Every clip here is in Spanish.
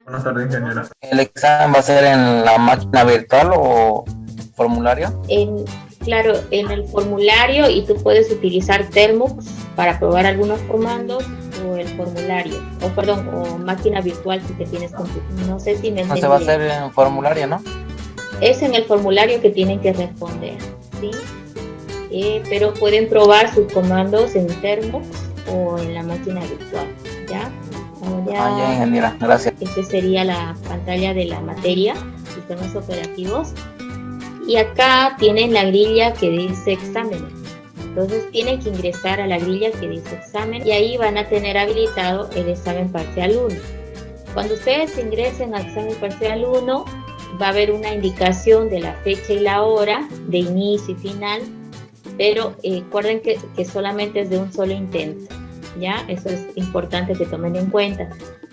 Buenas tardes, ingeniera. ¿El examen va a ser en la máquina virtual o formulario? Claro, en el formulario y tú puedes utilizar Termux para probar algunos comandos o el formulario, o perdón, o máquina virtual si te tienes computadora. No sé si me No se va a entendí. hacer en formulario, ¿no? Es en el formulario que tienen que responder, ¿sí? Pero pueden probar sus comandos en Termux o en la máquina virtual, ¿ya? Ya, Ahora, ingeniera, gracias. esta sería la pantalla de la materia, sistemas operativos. Y acá tienen la grilla que dice exámenes. Entonces tienen que ingresar a la grilla que dice examen y ahí van a tener habilitado el examen parcial 1. Cuando ustedes ingresen al examen parcial 1, va a haber una indicación de la fecha y la hora de inicio y final, pero recuerden que solamente es de un solo intento, ¿ya? Eso es importante que tomen en cuenta.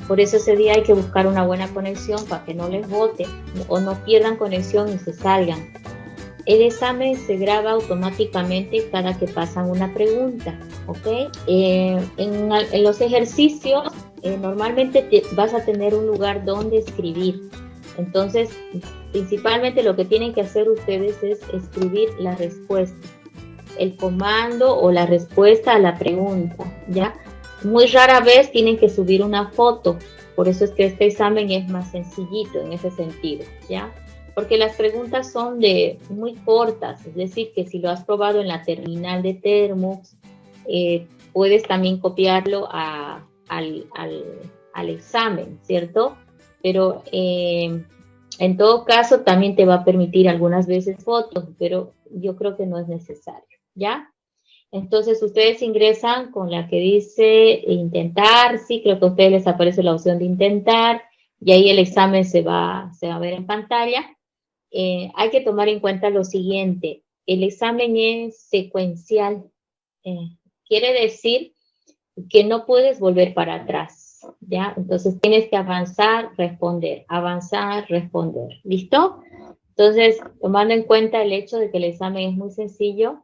Por eso ese día hay que buscar una buena conexión para que no les bote o no pierdan conexión y se salgan. El examen se graba automáticamente cada que pasan una pregunta, ¿ok? En los ejercicios normalmente vas a tener un lugar donde escribir. Entonces, principalmente lo que tienen que hacer ustedes es escribir la respuesta, el comando o la respuesta a la pregunta, ¿ya? Muy rara vez tienen que subir una foto, por eso es que este examen es más sencillito en ese sentido, ¿ya? Porque las preguntas son muy cortas, es decir, que si lo has probado en la terminal de Termux, puedes también copiarlo al examen, ¿cierto? Pero en todo caso también te va a permitir algunas veces fotos, pero yo creo que no es necesario, ¿ya? Entonces ustedes ingresan con la que dice intentar, sí, creo que a ustedes les aparece la opción de intentar, y ahí el examen se va a ver en pantalla. Hay que tomar en cuenta lo siguiente, el examen es secuencial, quiere decir que no puedes volver para atrás, ¿ya? Entonces tienes que avanzar, responder, ¿listo? Entonces, tomando en cuenta el hecho de que el examen es muy sencillo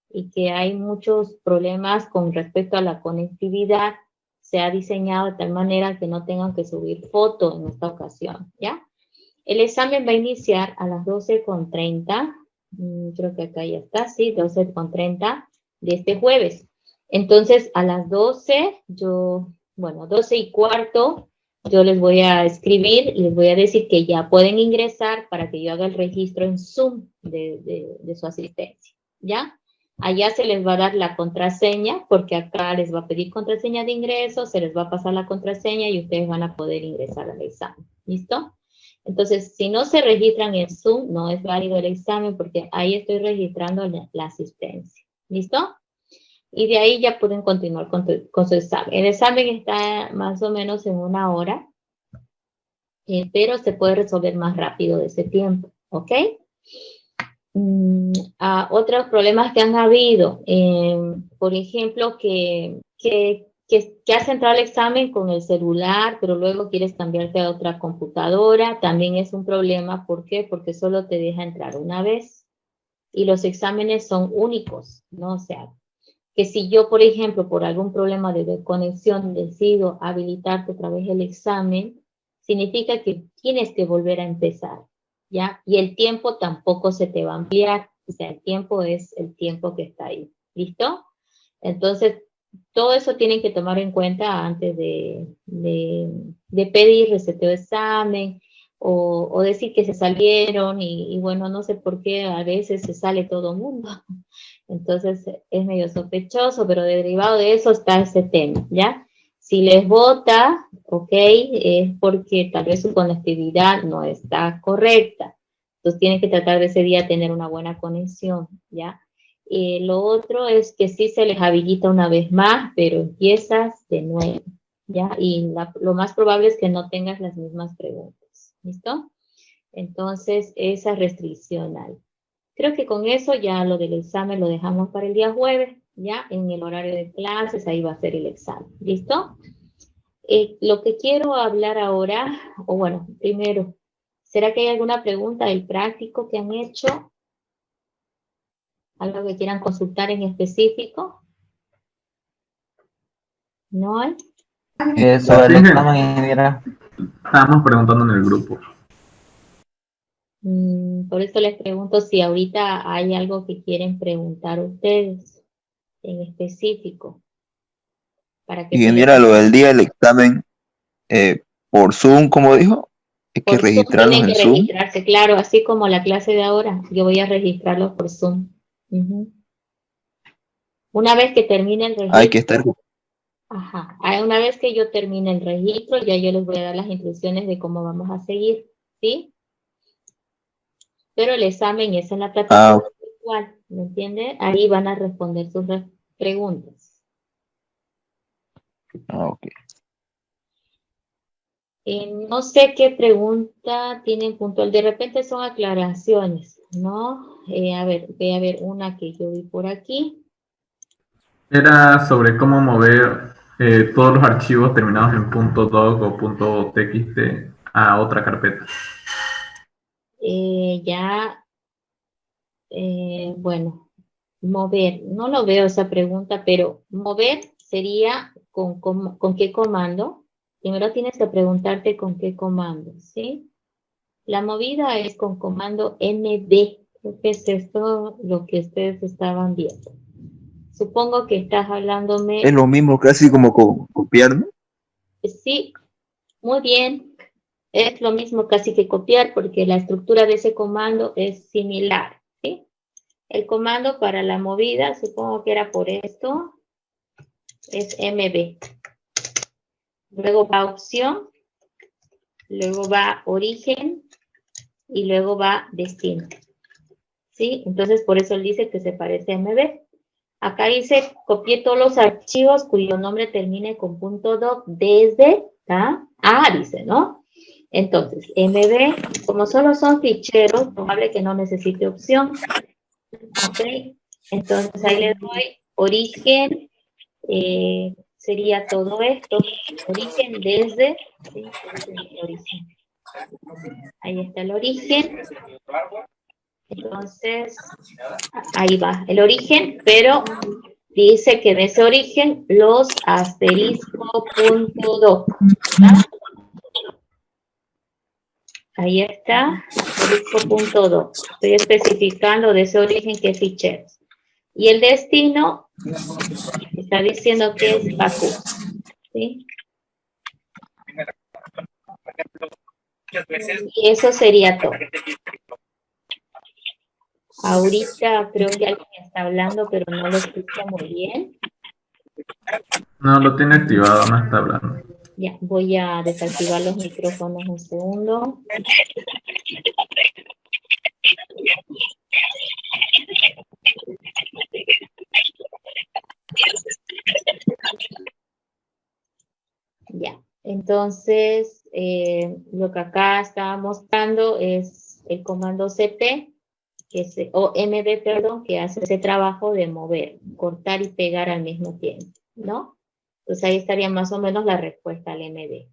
y que hay muchos problemas con respecto a la conectividad, se ha diseñado de tal manera que no tengan que subir fotos en esta ocasión, ¿ya? El examen va a iniciar a las 12:30, creo que acá ya está, sí, 12:30 de este jueves. Entonces, a las 12, 12:15, yo les voy a escribir y les voy a decir que ya pueden ingresar para que yo haga el registro en Zoom de su asistencia, ¿ya? Allá se les va a dar la contraseña, porque acá les va a pedir contraseña de ingreso, se les va a pasar la contraseña y ustedes van a poder ingresar al examen, ¿listo? Entonces, si no se registran en Zoom, no es válido el examen porque ahí estoy registrando la asistencia. ¿Listo? Y de ahí ya pueden continuar con su examen. El examen está más o menos en 1 hora, pero se puede resolver más rápido de ese tiempo. ¿Ok? Otros problemas que han habido, por ejemplo, que has entrado al examen con el celular, pero luego quieres cambiarte a otra computadora, también es un problema. ¿Por qué? Porque solo te deja entrar una vez y los exámenes son únicos, ¿no? O sea, que si yo, por ejemplo, por algún problema de conexión decido habilitarte otra vez el examen, significa que tienes que volver a empezar, ¿ya? Y el tiempo tampoco se te va a ampliar, o sea, el tiempo es el tiempo que está ahí, ¿listo? Entonces, todo eso tienen que tomar en cuenta antes de pedir reseteo de examen o decir que se salieron y bueno, no sé por qué a veces se sale todo el mundo. Entonces es medio sospechoso, pero derivado de eso está ese tema, ¿ya? Si les vota, ok, es porque tal vez su conectividad no está correcta. Entonces tienen que tratar de ese día tener una buena conexión, ¿ya? Lo otro es que sí se les habilita una vez más, pero empiezas de nuevo, ¿ya? Y lo más probable es que no tengas las mismas preguntas, ¿listo? Entonces, esa restricción hay. Creo que con eso ya lo del examen lo dejamos para el día jueves, ya en el horario de clases, ahí va a ser el examen, ¿listo? Lo que quiero hablar ahora, o bueno, primero, ¿será que hay alguna pregunta del práctico que han hecho? ¿Algo que quieran consultar en específico? ¿No hay? Sobre el examen, ingeniera. Estábamos preguntando en el grupo. Por eso les pregunto si ahorita hay algo que quieren preguntar ustedes en específico, para que se les... Ingeniera, lo del día del examen por Zoom, como dijo, hay que Por Zoom registrarlos tienen que en Zoom. registrarse, claro, así como la clase de ahora, yo voy a registrarlos por Zoom. Ujú. Una vez que termine el Hay que registro, estar. ajá, una vez que yo termine el registro, ya yo les voy a dar las instrucciones de cómo vamos a seguir, ¿sí? Pero el examen es en la Ah, plataforma virtual, ¿me entiende? Ahí van a responder sus preguntas. ok. No sé qué pregunta tienen puntual, de repente son aclaraciones, ¿no? A ver, voy a ver una que yo vi por aquí. Era sobre cómo mover todos los archivos terminados en .doc o .txt a otra carpeta. Ya, bueno, mover, no lo veo esa pregunta, pero mover sería con qué comando. Primero tienes que preguntarte con qué comando, ¿sí? La movida es con comando MD. Creo que es esto lo que ustedes estaban viendo. Supongo que estás hablándome. Es lo mismo casi como copiar, ¿no? Sí, muy bien. Es lo mismo casi que copiar porque la estructura de ese comando es similar, ¿sí? El comando para la movida, supongo que era por esto, es MB. Luego va opción, luego va origen y luego va destino. ¿Sí? Entonces por eso él dice que se parece a MB. Acá dice, copié todos los archivos cuyo nombre termine con .doc desde, ¿tá? Dice, ¿no? Entonces, MB, como solo son ficheros, probable que no necesite opción. ¿Ok? Entonces ahí le doy origen, sería todo esto, origen desde, ¿sí? Origen. Ahí está el origen. Entonces, ahí va el origen, pero dice que de ese origen los asterisco.doc. Ahí está, asterisco.doc. Estoy especificando de ese origen qué ficheros. Y el destino está diciendo que es Bakú. ¿Sí? Y eso sería todo. Ahorita creo que alguien está hablando, pero no lo escucho muy bien. No, lo tiene activado, no está hablando. Ya, voy a desactivar los micrófonos un segundo. Ya, entonces lo que acá estaba mostrando es el comando CP, o MD, perdón, que hace ese trabajo de mover, cortar y pegar al mismo tiempo, ¿no? Entonces ahí estaría más o menos la respuesta al MD.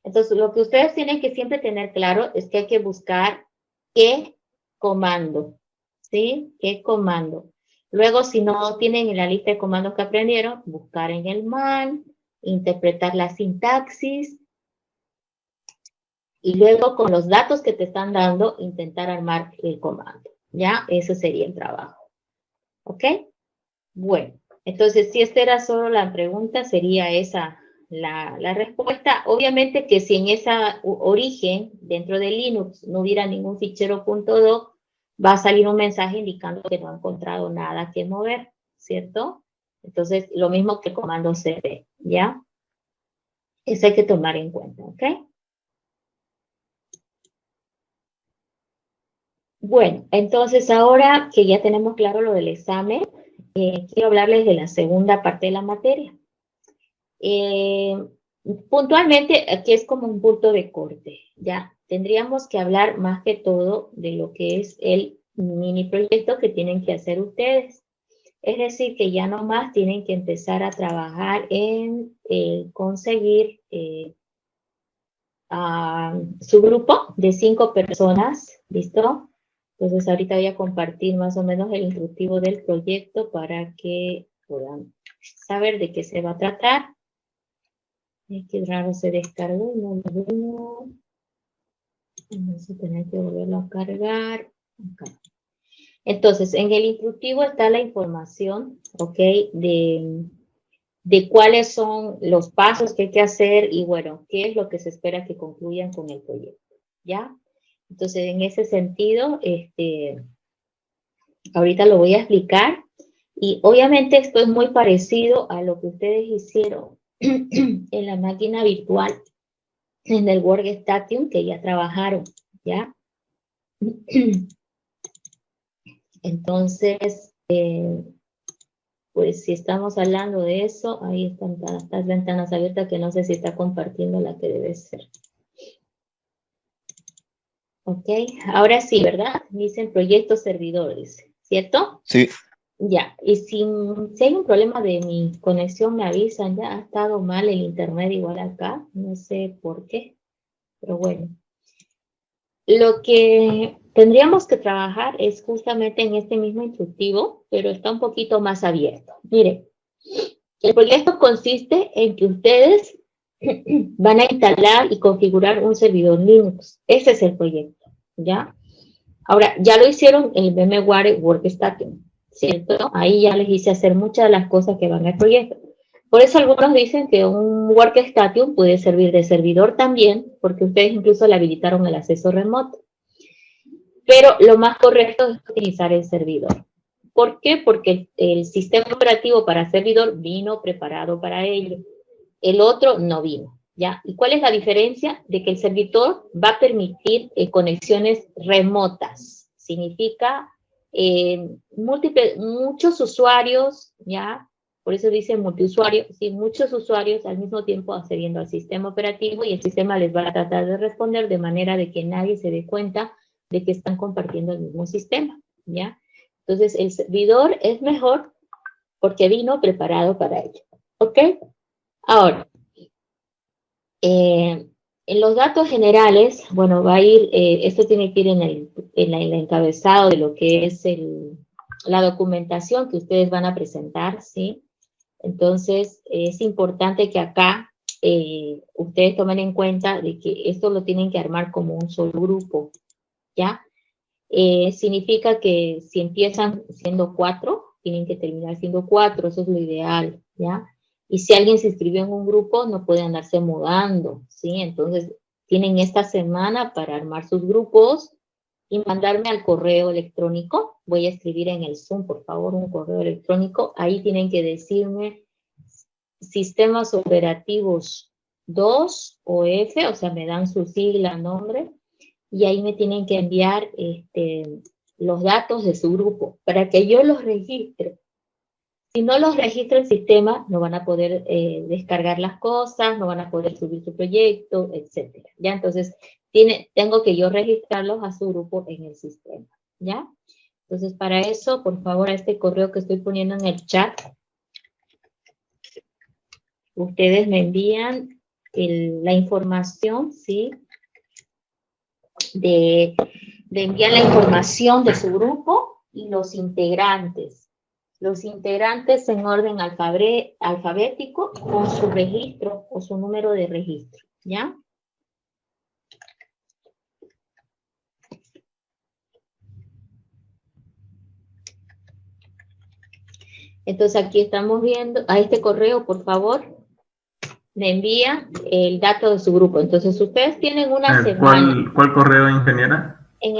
Entonces lo que ustedes tienen que siempre tener claro es que hay que buscar qué comando, ¿sí? ¿Qué comando? Luego, si no tienen en la lista de comandos que aprendieron, buscar en el man, interpretar la sintaxis y luego con los datos que te están dando, intentar armar el comando. ¿Ya? Eso sería el trabajo. ¿Ok? Bueno, entonces si esta era solo la pregunta, sería esa la respuesta. Obviamente que si en esa origen, dentro de Linux, no hubiera ningún fichero .doc, va a salir un mensaje indicando que no ha encontrado nada que mover, ¿cierto? Entonces, lo mismo que el comando cd, ¿ya? Eso hay que tomar en cuenta, ¿ok? Bueno, entonces ahora que ya tenemos claro lo del examen, quiero hablarles de la segunda parte de la materia. Puntualmente, aquí es como un punto de corte, ¿ya? Tendríamos que hablar más que todo de lo que es el mini proyecto que tienen que hacer ustedes. Es decir, que ya nomás tienen que empezar a trabajar en conseguir su grupo de 5 personas, ¿listo? Entonces ahorita voy a compartir más o menos el instructivo del proyecto para que puedan saber de qué se va a tratar. Qué raro, se descargó y no lo veo. Vamos a tener que volverlo a cargar. Acá. Entonces, en el instructivo está la información, ¿ok? De cuáles son los pasos que hay que hacer y, bueno, qué es lo que se espera que concluyan con el proyecto, ¿ya? Entonces, en ese sentido, ahorita lo voy a explicar. Y obviamente esto es muy parecido a lo que ustedes hicieron en la máquina virtual, en el Workstation, que ya trabajaron, ¿ya? Entonces, pues si estamos hablando de eso, ahí están estas ventanas abiertas que no sé si está compartiendo la que debe ser. Ok, ahora sí, ¿verdad? Dicen proyectos servidores, ¿cierto? Sí. Ya, y si hay un problema de mi conexión, me avisan, ya ha estado mal el internet igual acá, no sé por qué, pero bueno. Lo que tendríamos que trabajar es justamente en este mismo instructivo, pero está un poquito más abierto. Miren, el proyecto consiste en que ustedes van a instalar y configurar un servidor Linux. Ese es el proyecto, ¿ya? Ahora, ya lo hicieron en el VMware Workstation, ¿cierto? Ahí ya les hice hacer muchas de las cosas que van al proyecto. Por eso algunos dicen que un Workstation puede servir de servidor también, porque ustedes incluso le habilitaron el acceso remoto. Pero lo más correcto es utilizar el servidor. ¿Por qué? Porque el sistema operativo para servidor vino preparado para ello. El otro no vino, ¿ya? ¿Y cuál es la diferencia? De que el servidor va a permitir conexiones remotas. Significa muchos usuarios, ¿ya? Por eso dice multiusuario, sí, muchos usuarios al mismo tiempo accediendo al sistema operativo y el sistema les va a tratar de responder de manera de que nadie se dé cuenta de que están compartiendo el mismo sistema, ¿ya? Entonces, el servidor es mejor porque vino preparado para ello, ¿ok? Ahora, en los datos generales, bueno, va a ir, esto tiene que ir en el encabezado de lo que es la documentación que ustedes van a presentar, ¿sí? Entonces, es importante que acá ustedes tomen en cuenta de que esto lo tienen que armar como un solo grupo, ¿ya? Significa que si empiezan siendo 4, tienen que terminar siendo 4, eso es lo ideal, ¿ya? Y si alguien se inscribió en un grupo, no puede andarse mudando, ¿sí? Entonces, tienen esta semana para armar sus grupos y mandarme al correo electrónico. Voy a escribir en el Zoom, por favor, un correo electrónico. Ahí tienen que decirme sistemas operativos 2 o F, o sea, me dan su sigla, nombre, y ahí me tienen que enviar los datos de su grupo para que yo los registre. Si no los registra el sistema, no van a poder descargar las cosas, no van a poder subir su proyecto, etc. ¿Ya? Entonces, tengo que yo registrarlos a su grupo en el sistema, ¿ya? Entonces, para eso, por favor, a este correo que estoy poniendo en el chat, ustedes me envían la información, ¿sí? De enviar la información de su grupo y los integrantes. Los integrantes en orden alfabético con su registro o su número de registro, ¿ya? Entonces aquí estamos viendo, a este correo, por favor, me envía el dato de su grupo. Entonces ustedes tienen una semana. ¿Cuál correo, ingeniera? En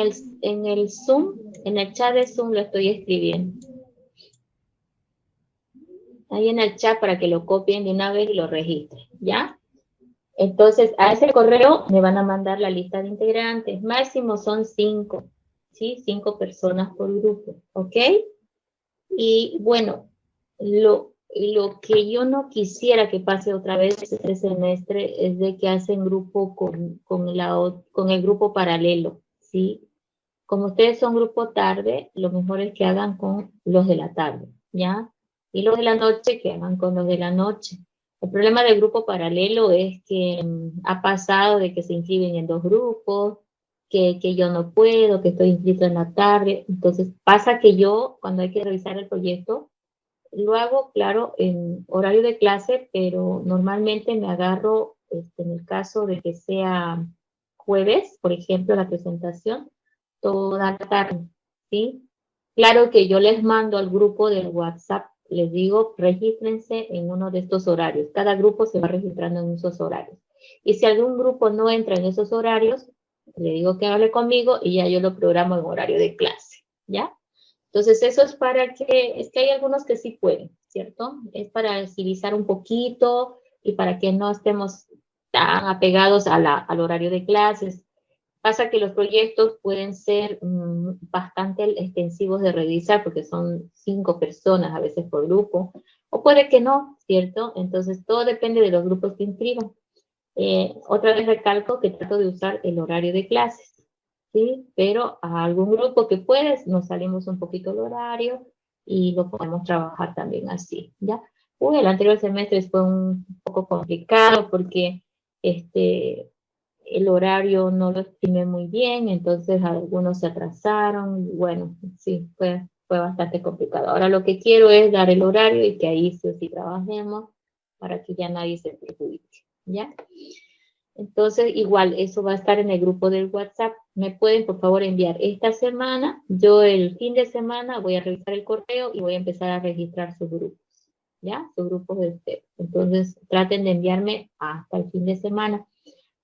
el Zoom, en el chat de Zoom lo estoy escribiendo. Ahí en el chat para que lo copien de una vez y lo registren, ¿ya? Entonces, a ese correo me van a mandar la lista de integrantes. Máximo son 5, ¿sí? 5 personas por grupo, ¿ok? Y bueno, lo que yo no quisiera que pase otra vez este semestre es de que hacen grupo con el grupo paralelo, ¿sí? Como ustedes son grupo tarde, lo mejor es que hagan con los de la tarde, ¿ya? Y los de la noche que hagan con los de la noche. El problema del grupo paralelo es que ha pasado de que se inscriben en 2 grupos, que yo no puedo, que estoy inscrito en la tarde. Entonces pasa que yo, cuando hay que revisar el proyecto, lo hago, claro, en horario de clase, pero normalmente me agarro, en el caso de que sea jueves, por ejemplo, la presentación, toda la tarde, ¿sí? Claro que yo les mando al grupo del WhatsApp, les digo, regístrense en uno de estos horarios. Cada grupo se va registrando en esos horarios. Y si algún grupo no entra en esos horarios, le digo que hable conmigo y ya yo lo programo en horario de clase, ¿ya? Entonces, eso es para es que hay algunos que sí pueden, ¿cierto? Es para agilizar un poquito y para que no estemos tan apegados al horario de clases. Pasa que los proyectos pueden ser bastante extensivos de revisar porque son 5 personas a veces por grupo, o puede que no, ¿cierto? Entonces, todo depende de los grupos que inscriban. Otra vez recalco que trato de usar el horario de clases, ¿sí? Pero a algún grupo que puedes, nos salimos un poquito del horario y lo podemos trabajar también así, ¿ya? El anterior semestre fue un poco complicado porque el horario no lo estimé muy bien, entonces algunos se atrasaron, y bueno, sí, fue bastante complicado. Ahora lo que quiero es dar el horario y que ahí sí o sí trabajemos para que ya nadie se perjudique, ¿ya? Entonces, igual, eso va a estar en el grupo del WhatsApp. Me pueden, por favor, enviar esta semana. Yo el fin de semana voy a revisar el correo y voy a empezar a registrar sus grupos, ¿ya? Sus grupos de ustedes. Entonces, traten de enviarme hasta el fin de semana,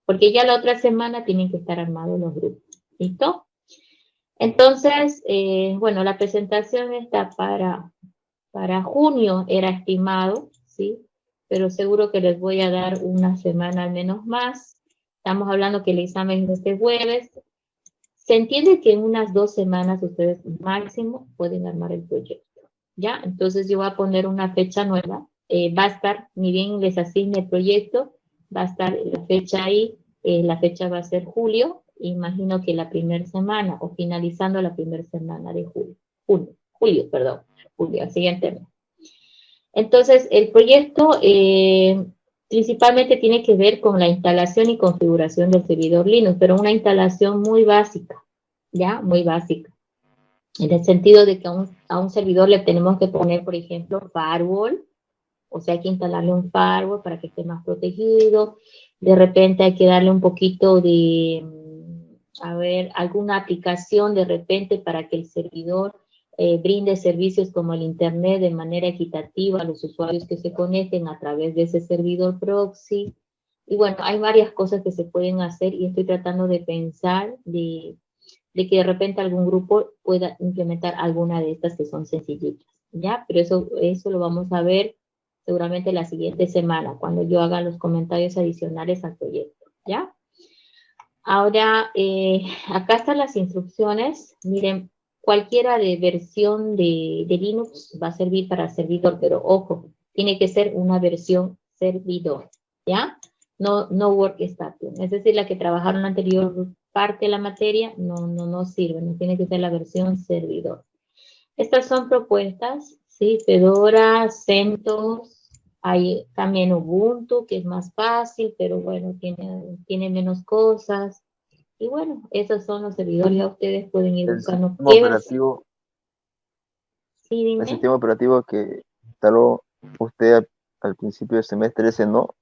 porque ya la otra semana tienen que estar armados los grupos. ¿Listo? Entonces, bueno, la presentación está para junio, era estimado, ¿sí? Pero seguro que les voy a dar una semana al menos más. Estamos hablando que el examen es este jueves. Se entiende que en unas 2 semanas ustedes máximo pueden armar el proyecto, ¿ya? Entonces yo voy a poner una fecha nueva. Va a estar, ni bien les asigne el proyecto, va a estar la fecha ahí. La fecha va a ser julio. Imagino que la primera semana o finalizando la primera semana de julio, perdón, julio, siguiente mes. Entonces, el proyecto principalmente tiene que ver con la instalación y configuración del servidor Linux, pero una instalación muy básica, ¿ya? Muy básica. En el sentido de que a un servidor le tenemos que poner, por ejemplo, firewall, o sea, hay que instalarle un firewall para que esté más protegido. De repente hay que darle un poquito de, a ver, alguna aplicación de repente para que el servidor brinde servicios como el Internet de manera equitativa a los usuarios que se conecten a través de ese servidor proxy. Y bueno, hay varias cosas que se pueden hacer y estoy tratando de pensar de que de repente algún grupo pueda implementar alguna de estas que son sencillitas, ¿ya? Pero eso lo vamos a ver seguramente la siguiente semana, cuando yo haga los comentarios adicionales al proyecto, ¿ya? Ahora, acá están las instrucciones. Miren, cualquiera de versión de Linux va a servir para servidor, pero ojo, tiene que ser una versión servidor, ¿ya? No workstation. Es decir, la que trabajaron la anterior parte de la materia, no sirve, no tiene que ser la versión servidor. Estas son propuestas, ¿sí? Fedora, CentOS, hay también Ubuntu, que es más fácil, pero bueno, tiene menos cosas. Y bueno, esos son los servidores, ya ustedes pueden ir El buscando sistema qué versión. operativo, Sí, el dime. sistema operativo que instaló usted al principio del semestre, ese no.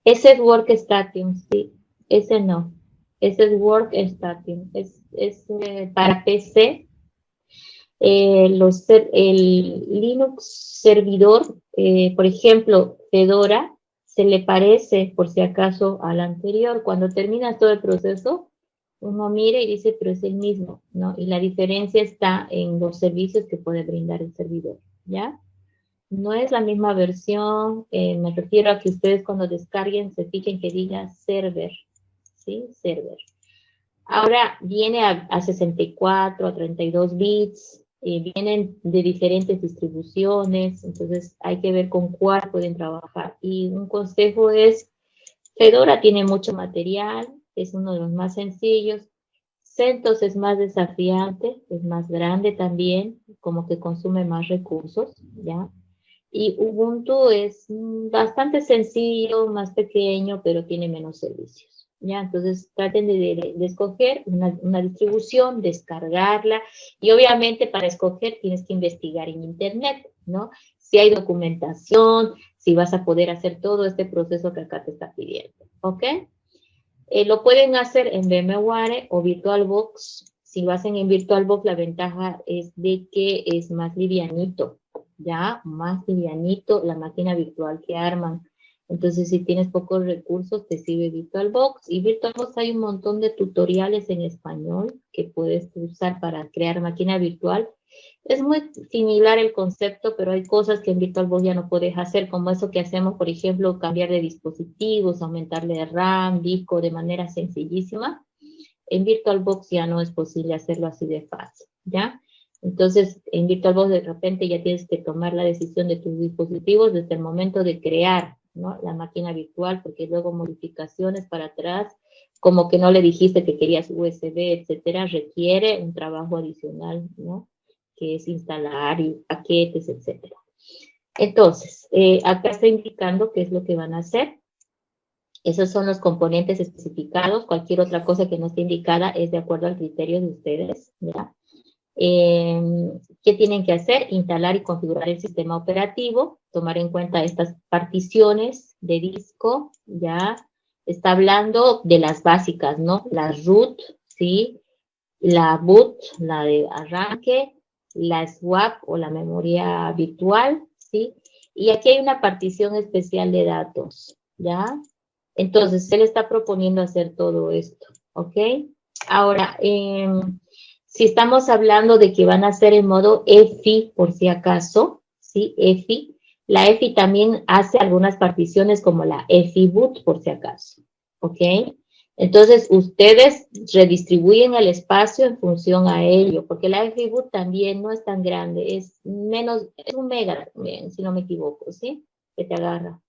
Ese es Workstation, sí. Ese no. Ese es Workstation. Es para PC. El Linux servidor, por ejemplo, Fedora, se le parece, por si acaso, al anterior. Cuando terminas todo el proceso, uno mira y dice, pero es el mismo, ¿no? Y la diferencia está en los servicios que puede brindar el servidor, ¿ya? No es la misma versión, me refiero a que ustedes cuando descarguen se fijen que diga server, ¿sí? Server. Ahora viene a 64, a 32 bits, vienen de diferentes distribuciones, entonces hay que ver con cuál pueden trabajar. Y un consejo es, Fedora tiene mucho material, es uno de los más sencillos. CentOS es más desafiante, es más grande también, como que consume más recursos, ¿ya? Y Ubuntu es bastante sencillo, más pequeño, pero tiene menos servicios, ¿ya? Entonces traten de escoger una distribución, descargarla, y obviamente para escoger tienes que investigar en internet, ¿no? Si hay documentación, si vas a poder hacer todo este proceso que acá te está pidiendo, ¿ok? Lo pueden hacer en VMware o VirtualBox. Si lo hacen en VirtualBox, la ventaja es de que es más livianito, ¿ya? Más livianito la máquina virtual que arman. Entonces, si tienes pocos recursos, te sirve VirtualBox. Y VirtualBox hay un montón de tutoriales en español que puedes usar para crear máquina virtual. Es muy similar el concepto, pero hay cosas que en VirtualBox ya no puedes hacer, como eso que hacemos, por ejemplo, cambiar de dispositivos, aumentarle RAM, disco, de manera sencillísima. En VirtualBox ya no es posible hacerlo así de fácil, ¿ya? Entonces, en VirtualBox de repente ya tienes que tomar la decisión de tus dispositivos desde el momento de crear, ¿no? La máquina virtual, porque luego modificaciones para atrás, como que no le dijiste que querías USB, etcétera, requiere un trabajo adicional, ¿no? Que es instalar y paquetes, etcétera. Entonces, acá está indicando qué es lo que van a hacer. Esos son los componentes especificados. Cualquier otra cosa que no esté indicada es de acuerdo al criterio de ustedes, ¿ya? ¿Qué tienen que hacer? Instalar y configurar el sistema operativo, tomar en cuenta estas particiones de disco, ¿ya? Está hablando de las básicas, ¿no? La root, ¿sí? La boot, la de arranque, la swap o la memoria virtual, ¿sí? Y aquí hay una partición especial de datos, ¿ya? Entonces, él está proponiendo hacer todo esto, ¿ok? Ahora, si estamos hablando de que van a hacer en modo EFI, por si acaso, ¿sí? EFI. La EFI también hace algunas particiones como la EFI boot, por si acaso, ¿ok? Entonces, ustedes redistribuyen el espacio en función a ello, porque la EFI boot también no es tan grande, es menos, es un mega, si no me equivoco, ¿sí? Que te agarra,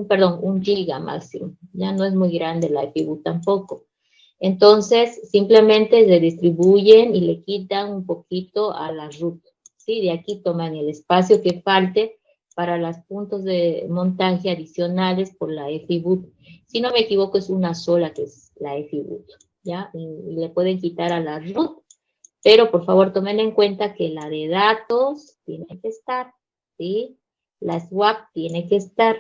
perdón, un giga máximo, ya no es muy grande la EFI boot tampoco. Entonces, simplemente se distribuyen y le quitan un poquito a la root, ¿sí? De aquí toman el espacio que falte para los puntos de montaje adicionales por la EFI boot. Si no me equivoco, es una sola que es la EFI boot, ¿ya? Y le pueden quitar a la root, pero por favor tomen en cuenta que la de datos tiene que estar, ¿sí? La swap tiene que estar,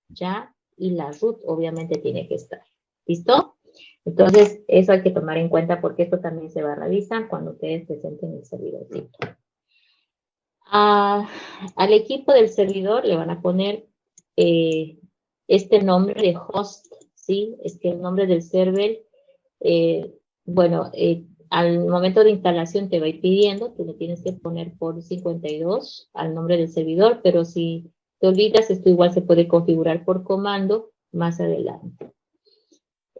¿ya? Y la root obviamente tiene que estar. ¿Listo? Entonces, eso hay que tomar en cuenta porque esto también se va a revisar cuando ustedes presenten el servidorcito. Al equipo del servidor le van a poner este nombre de host, ¿sí? Es que el nombre del server, bueno, al momento de instalación te va a ir pidiendo, tú le tienes que poner por 52 al nombre del servidor, pero si te olvidas, esto igual se puede configurar por comando más adelante.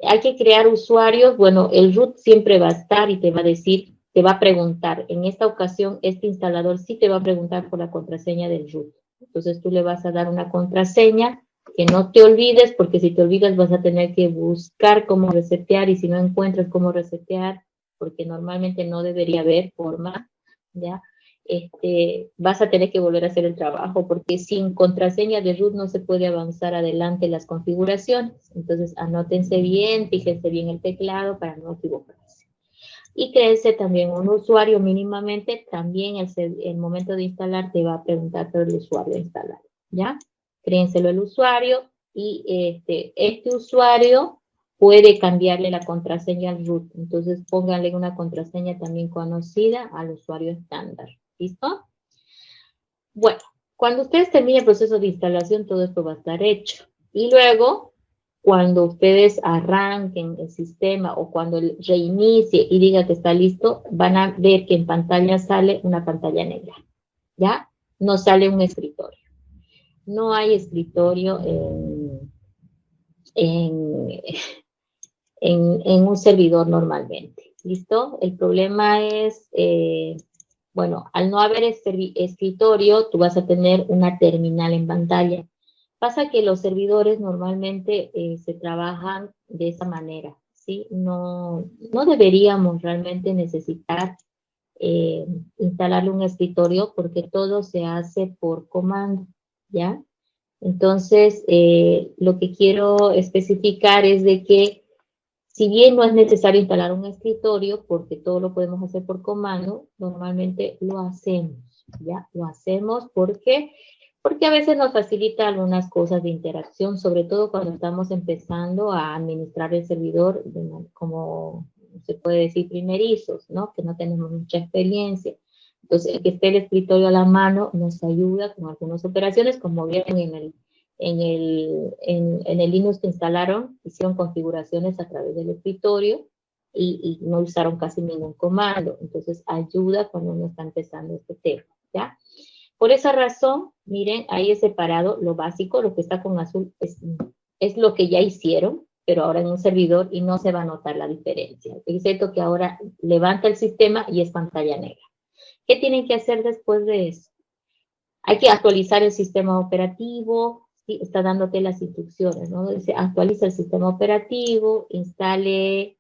Hay que crear usuarios, bueno, el root siempre va a estar y te va a decir, te va a preguntar. En esta ocasión, este instalador sí te va a preguntar por la contraseña del root. Entonces tú le vas a dar una contraseña que no te olvides, porque si te olvidas vas a tener que buscar cómo resetear y si no encuentras cómo resetear, porque normalmente no debería haber forma, ¿ya? Vas a tener que volver a hacer el trabajo, porque sin contraseña de root no se puede avanzar adelante las configuraciones. Entonces, anótense bien, fíjense bien el teclado para no equivocarse. Y créense también un usuario mínimamente, también el momento de instalar te va a preguntar por el usuario instalado, ¿ya? Créenselo el usuario y este usuario puede cambiarle la contraseña al root. Entonces, pónganle una contraseña también conocida al usuario estándar. ¿Listo? Bueno, cuando ustedes terminen el proceso de instalación, todo esto va a estar hecho. Y luego, cuando ustedes arranquen el sistema o cuando reinicie y diga que está listo, van a ver que en pantalla sale una pantalla negra. ¿Ya? No sale un escritorio. No hay escritorio en un servidor normalmente. ¿Listo? El problema es... bueno, al no haber escritorio, tú vas a tener una terminal en pantalla. Pasa que los servidores normalmente se trabajan de esa manera, ¿sí? No deberíamos realmente necesitar instalarle un escritorio porque todo se hace por comando, ¿ya? Entonces, lo que quiero especificar es de que si bien no es necesario instalar un escritorio, porque todo lo podemos hacer por comando, normalmente lo hacemos, ¿ya? Lo hacemos porque a veces nos facilita algunas cosas de interacción, sobre todo cuando estamos empezando a administrar el servidor, como se puede decir, primerizos, ¿no? Que no tenemos mucha experiencia. Entonces, que esté el escritorio a la mano nos ayuda con algunas operaciones, como vieron en el Linux que instalaron, hicieron configuraciones a través del escritorio y no usaron casi ningún comando. Entonces, ayuda cuando uno está empezando este tema, ¿ya? Por esa razón, miren, ahí he separado lo básico, lo que está con azul es lo que ya hicieron, pero ahora en un servidor y no se va a notar la diferencia. Excepto que ahora levanta el sistema y es pantalla negra. ¿Qué tienen que hacer después de eso? Hay que actualizar el sistema operativo, ¿sí? Está dándote las instrucciones, ¿no? Dice, actualiza el sistema operativo, instale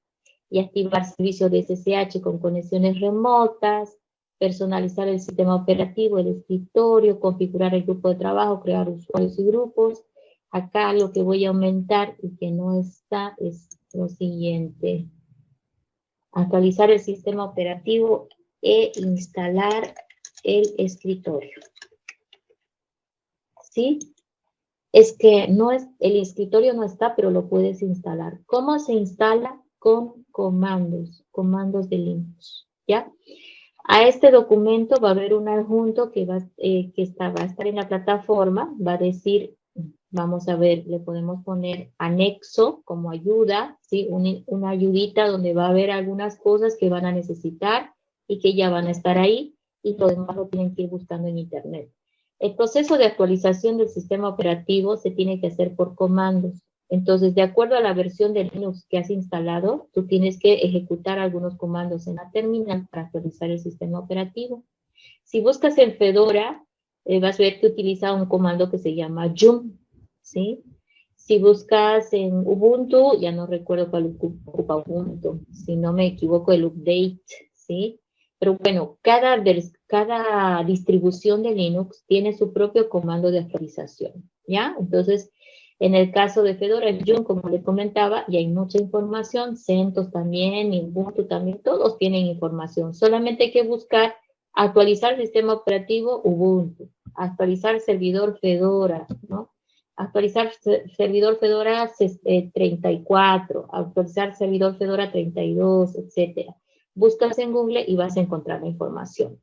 y activar servicios de SSH con conexiones remotas, personalizar el sistema operativo, el escritorio, configurar el grupo de trabajo, crear usuarios y grupos. Acá lo que voy a aumentar y que no está es lo siguiente. Actualizar el sistema operativo e instalar el escritorio. ¿Sí? Es que no es, el escritorio no está, pero lo puedes instalar. ¿Cómo se instala? Con comandos de Linux, ¿ya? A este documento va a haber un adjunto que va a estar en la plataforma, va a decir, vamos a ver, le podemos poner anexo como ayuda, ¿sí? Una ayudita donde va a haber algunas cosas que van a necesitar y que ya van a estar ahí y lo demás lo tienen que ir buscando en internet. El proceso de actualización del sistema operativo se tiene que hacer por comandos. Entonces, de acuerdo a la versión de Linux que has instalado, tú tienes que ejecutar algunos comandos en la terminal para actualizar el sistema operativo. Si buscas en Fedora, vas a ver que utiliza un comando que se llama yum, ¿sí? Si buscas en Ubuntu, ya no recuerdo cuál ocupa Ubuntu, si no me equivoco, el update, ¿sí? Pero bueno, cada distribución de Linux tiene su propio comando de actualización, ¿ya? Entonces, en el caso de Fedora, el yum, como les comentaba, y hay mucha información, CentOS también, Ubuntu también, todos tienen información. Solamente hay que buscar actualizar el sistema operativo Ubuntu, actualizar servidor Fedora, ¿no? Actualizar servidor Fedora 34, actualizar servidor Fedora 32, etcétera. Buscas en Google y vas a encontrar la información.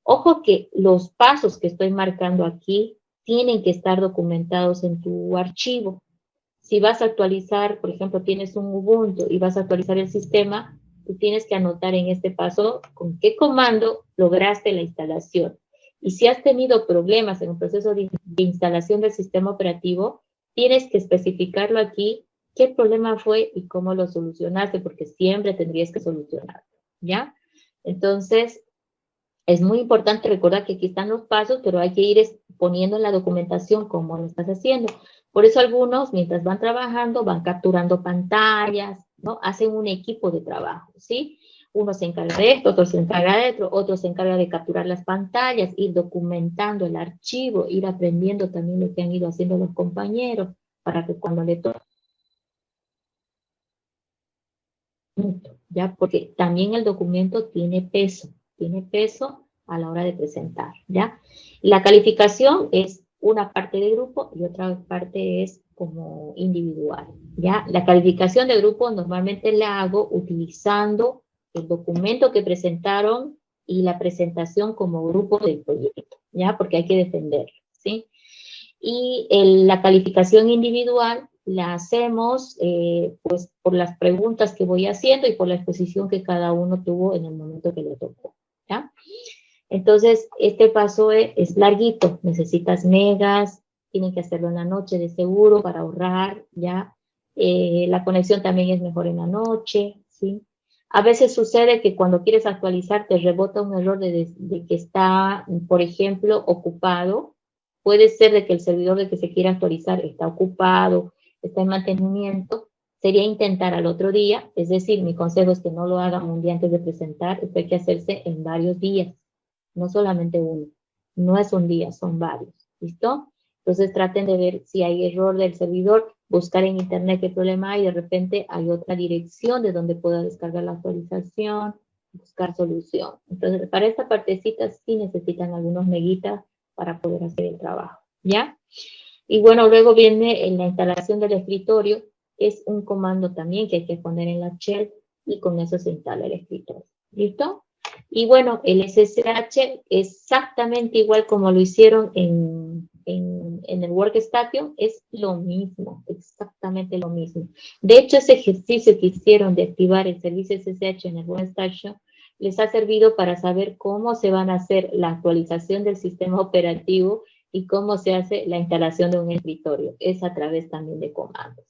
Ojo que los pasos que estoy marcando aquí tienen que estar documentados en tu archivo. Si vas a actualizar, por ejemplo, tienes un Ubuntu y vas a actualizar el sistema, tú tienes que anotar en este paso con qué comando lograste la instalación. Y si has tenido problemas en el proceso de instalación del sistema operativo, tienes que especificarlo aquí, qué problema fue y cómo lo solucionaste, porque siempre tendrías que solucionarlo, ¿ya? Entonces, es muy importante recordar que aquí están los pasos, pero hay que ir poniendo en la documentación cómo lo estás haciendo. Por eso algunos, mientras van trabajando, van capturando pantallas, ¿no? Hacen un equipo de trabajo, ¿sí? Uno se encarga de esto, otro se encarga de otro se encarga de capturar las pantallas, ir documentando el archivo, ir aprendiendo también lo que han ido haciendo los compañeros, para que cuando le toque, ¿ya? Porque también el documento tiene peso a la hora de presentar, ¿ya? La calificación es una parte de grupo y otra parte es como individual, ¿ya? La calificación de grupo normalmente la hago utilizando el documento que presentaron y la presentación como grupo del proyecto, ¿ya? Porque hay que defenderlo, ¿sí? Y la calificación individual la hacemos pues por las preguntas que voy haciendo y por la exposición que cada uno tuvo en el momento que le tocó, ¿ya? Entonces, este paso es larguito, necesitas megas, tienen que hacerlo en la noche de seguro para ahorrar, ¿ya? La conexión también es mejor en la noche, ¿sí? A veces sucede que cuando quieres actualizar te rebota un error de que está, por ejemplo, ocupado. Puede ser de que el servidor de que se quiere actualizar está ocupado, está en mantenimiento. Sería intentar al otro día, es decir, mi consejo es que no lo hagan un día antes de presentar, esto hay que hacerse en varios días, no solamente uno. No es un día, son varios, ¿listo? Entonces traten de ver si hay error del servidor, buscar en internet qué problema hay, de repente hay otra dirección de donde pueda descargar la actualización, buscar solución. Entonces, para esta partecita sí necesitan algunos meguitas para poder hacer el trabajo, ¿ya? Y bueno, luego viene en la instalación del escritorio, es un comando también que hay que poner en la shell y con eso se instala el escritorio. ¿Listo? Y bueno, el SSH exactamente igual como lo hicieron en el Workstation, es lo mismo, exactamente lo mismo. De hecho, ese ejercicio que hicieron de activar el servicio SSH en el Workstation les ha servido para saber cómo se van a hacer la actualización del sistema operativo y cómo se hace la instalación de un escritorio. Es a través también de comandos.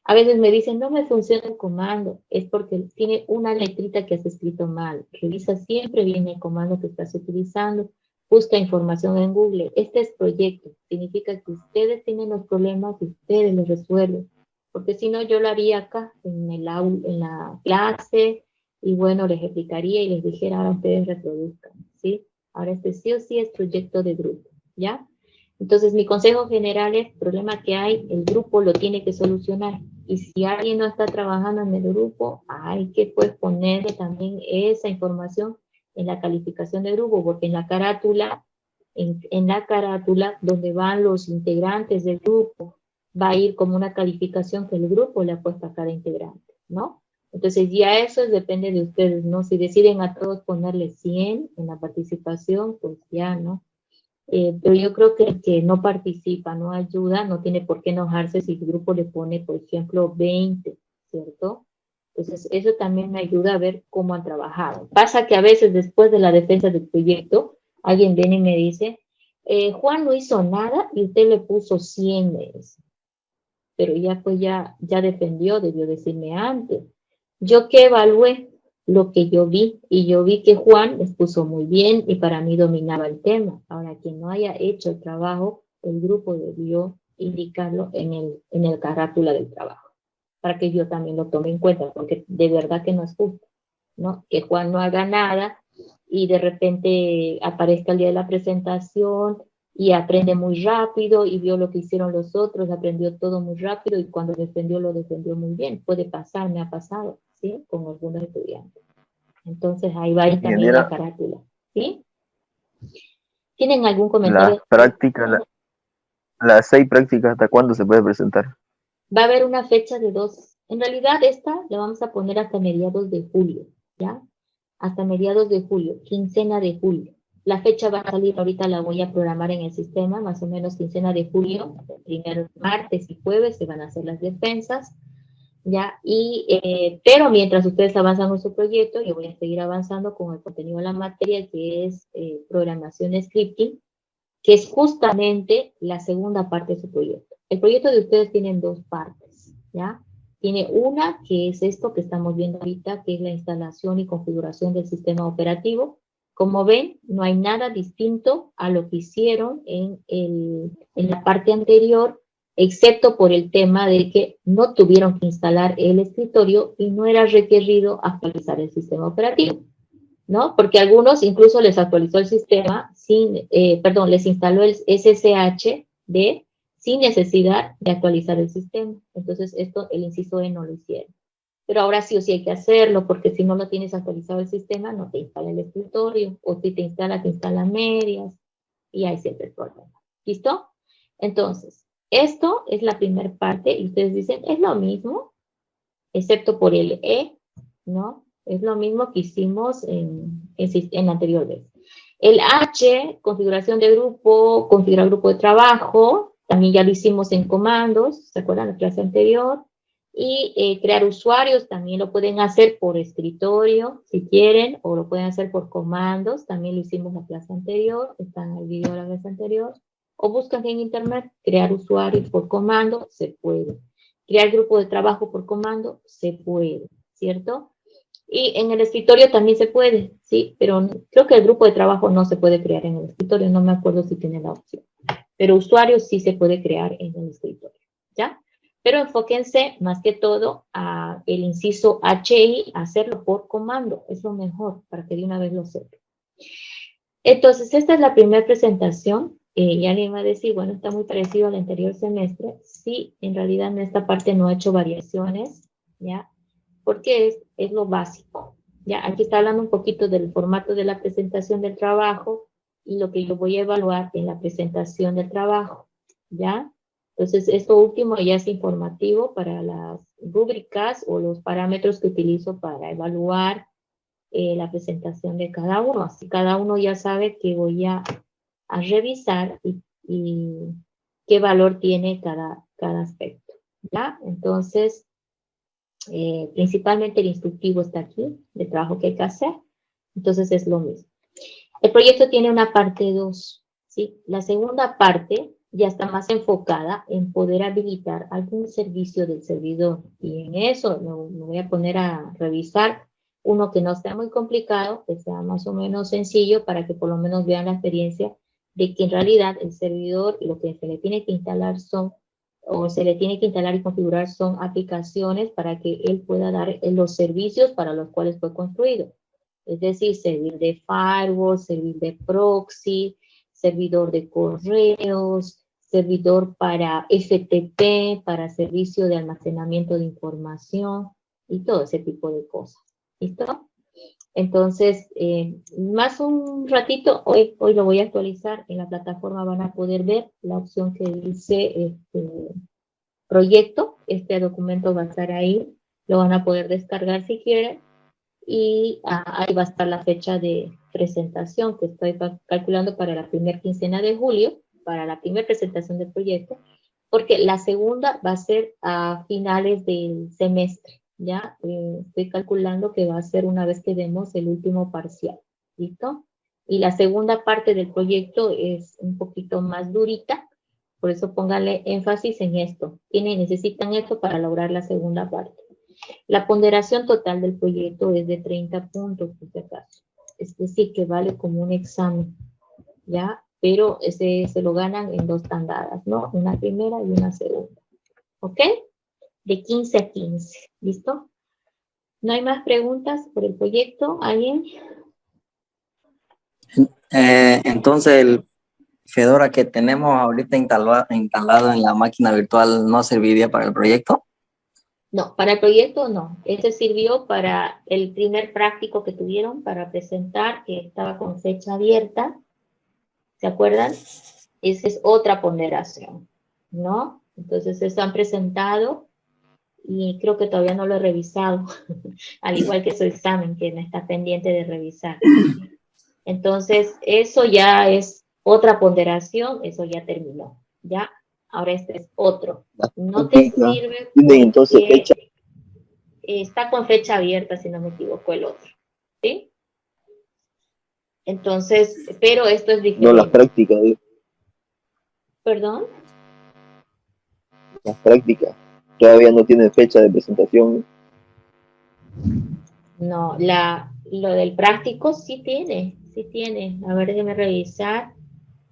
A veces me dicen, no me funciona el comando, es porque tiene una letrita que has escrito mal. Revisa siempre bien el comando que estás utilizando. Busca información en Google. Este es proyecto. Significa que ustedes tienen los problemas y ustedes los resuelven. Porque si no, yo lo haría acá, en la clase, y bueno, les explicaría y les dijera, ahora ustedes reproduzcan, ¿sí? Ahora este sí o sí es proyecto de grupo, ¿ya? Entonces, mi consejo general es, problema que hay, el grupo lo tiene que solucionar. Y si alguien no está trabajando en el grupo, hay que pues ponerle también esa información en la calificación de grupo, porque en la carátula, en la carátula donde van los integrantes del grupo, va a ir como una calificación que el grupo le ha puesto a cada integrante, ¿no? Entonces ya eso depende de ustedes, ¿no? Si deciden a todos ponerle 100 en la participación, pues ya, ¿no? Pero yo creo que el que no participa, no ayuda, no tiene por qué enojarse si el grupo le pone, por ejemplo, 20, ¿cierto? Entonces, eso también me ayuda a ver cómo han trabajado. Pasa que a veces después de la defensa del proyecto, alguien viene y me dice, Juan no hizo nada y usted le puso 100 meses. Pero ya pues ya defendió, debió decirme antes. Yo que evalué lo que yo vi, y yo vi que Juan les puso muy bien y para mí dominaba el tema. Ahora, quien no haya hecho el trabajo, el grupo debió indicarlo en el carátula del trabajo, para que yo también lo tome en cuenta, porque de verdad que no es justo, ¿no? Que Juan no haga nada y de repente aparezca el día de la presentación y aprende muy rápido y vio lo que hicieron los otros, aprendió todo muy rápido y cuando defendió lo defendió muy bien. Puede pasar, me ha pasado, ¿sí? Con algunos estudiantes. Entonces ahí va ahí también la Ingeniera, carátula, ¿sí? ¿Tienen algún las comentario? prácticas, las 6 prácticas, ¿hasta cuándo se puede presentar? Va a haber una fecha de 2. En realidad esta la vamos a poner hasta mediados de julio, ¿ya? Hasta mediados de julio, quincena de julio. La fecha va a salir, ahorita la voy a programar en el sistema, más o menos quincena de julio, primer martes y jueves se van a hacer las defensas, ¿ya? Pero mientras ustedes avanzan con su proyecto, yo voy a seguir avanzando con el contenido de la materia, que es programación scripting, que es justamente la segunda parte de su proyecto. El proyecto de ustedes tiene 2 partes, ¿ya? Tiene una que es esto que estamos viendo ahorita, que es la instalación y configuración del sistema operativo. Como ven, no hay nada distinto a lo que hicieron en la parte anterior, excepto por el tema de que no tuvieron que instalar el escritorio y no era requerido actualizar el sistema operativo, ¿no? Porque algunos incluso les actualizó el sistema les instaló el SSH sin necesidad de actualizar el sistema. Entonces, esto, el inciso E no lo hicieron. Pero ahora sí o sí hay que hacerlo, porque si no lo tienes actualizado el sistema, no te instala el escritorio, o si te instala medias, y ahí siempre el problema. ¿Listo? Entonces, esto es la primera parte, y ustedes dicen, es lo mismo, excepto por el E, ¿no? Es lo mismo que hicimos en la anterior vez. El H, configuración de grupo, configurar grupo de trabajo, también ya lo hicimos en comandos, ¿se acuerdan la clase anterior? Y crear usuarios, también lo pueden hacer por escritorio, si quieren, o lo pueden hacer por comandos, también lo hicimos en la clase anterior, está en el video de la clase anterior, o buscan en internet, crear usuarios por comando, se puede. Crear grupo de trabajo por comando, se puede, ¿cierto? Y en el escritorio también se puede, ¿sí? Pero creo que el grupo de trabajo no se puede crear en el escritorio, no me acuerdo si tiene la opción. Pero usuarios sí se puede crear en el escritorio, ¿ya? Pero enfóquense más que todo a el inciso HI, hacerlo por comando, es lo mejor para que de una vez lo sepan. Entonces, esta es la primera presentación. Y alguien va a decir, bueno, está muy parecido al anterior semestre. Sí, en realidad en esta parte no he hecho variaciones, ¿ya? Porque es lo básico. Ya, aquí está hablando un poquito del formato de la presentación del trabajo y lo que yo voy a evaluar en la presentación del trabajo, ¿ya? Entonces, esto último ya es informativo para las rúbricas o los parámetros que utilizo para evaluar la presentación de cada uno. Así cada uno ya sabe que voy a revisar y qué valor tiene cada aspecto, ¿ya? Entonces, principalmente el instructivo está aquí, del trabajo que hay que hacer. Entonces es lo mismo. El proyecto tiene una parte 2, ¿sí? La segunda parte ya está más enfocada en poder habilitar algún servicio del servidor. Y en eso me voy a poner a revisar uno que no sea muy complicado, que sea más o menos sencillo, para que por lo menos vean la experiencia de que en realidad el servidor lo que se le tiene que instalar o se le tiene que instalar y configurar son aplicaciones para que él pueda dar los servicios para los cuales fue construido. Es decir, servir de firewall, servir de proxy, servidor de correos, servidor para FTP, para servicio de almacenamiento de información y todo ese tipo de cosas. ¿Listo? Entonces, más un ratito, hoy lo voy a actualizar, en la plataforma van a poder ver la opción que dice proyecto, este documento va a estar ahí, lo van a poder descargar si quieren, y ahí va a estar la fecha de presentación que estoy calculando para la primera quincena de julio, para la primera presentación del proyecto, porque la segunda va a ser a finales del semestre, ¿ya? Estoy calculando que va a ser una vez que demos el último parcial, ¿listo? Y la segunda parte del proyecto es un poquito más durita, por eso pónganle énfasis en esto. Necesitan esto para lograr la segunda parte. La ponderación total del proyecto es de 30 puntos, por si acaso. Es decir, que vale como un examen, ¿ya? Pero ese se lo ganan en 2 tandadas, ¿no? Una primera y una segunda. ¿Ok? De 15 a 15. ¿Listo? ¿No hay más preguntas por el proyecto? ¿Alguien? Entonces, el Fedora que tenemos ahorita instalado en la máquina virtual no serviría para el proyecto. No, para el proyecto no. Ese sirvió para el primer práctico que tuvieron para presentar, que estaba con fecha abierta. ¿Se acuerdan? Esa es otra ponderación, ¿no? Entonces, eso han presentado y creo que todavía no lo he revisado, al igual que su examen, que me está pendiente de revisar. Entonces, eso ya es otra ponderación, eso ya terminó, ¿ya? Ahora este es otro. No te sirve ¿Tiene entonces porque fecha? está con fecha abierta, si no me equivoco, el otro, ¿sí? Entonces, pero esto es diferente. No, las prácticas, ¿Perdón? las prácticas todavía no tienen fecha de presentación. No, lo del práctico sí tiene, sí tiene. A ver, déjeme revisar.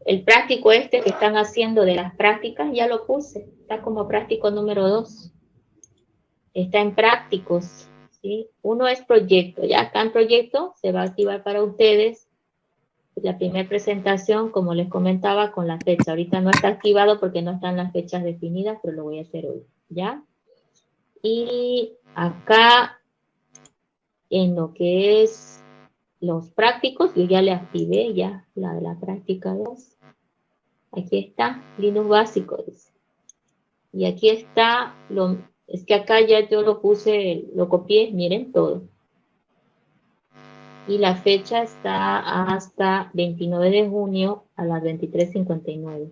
El práctico este que están haciendo de las prácticas, ya lo puse. Está como práctico número 2. Está en prácticos, ¿sí? Uno es proyecto. Ya acá en proyecto se va a activar para ustedes la primera presentación, como les comentaba, con la fecha. Ahorita no está activado porque no están las fechas definidas, pero lo voy a hacer hoy, ¿ya? Y acá, en lo que es los prácticos, yo ya le activé ya la de la práctica 2. Aquí está, Linux básico, dice. Y aquí está, es que acá ya yo lo puse, lo copié, miren todo. Y la fecha está hasta 29 de junio a las 23:59.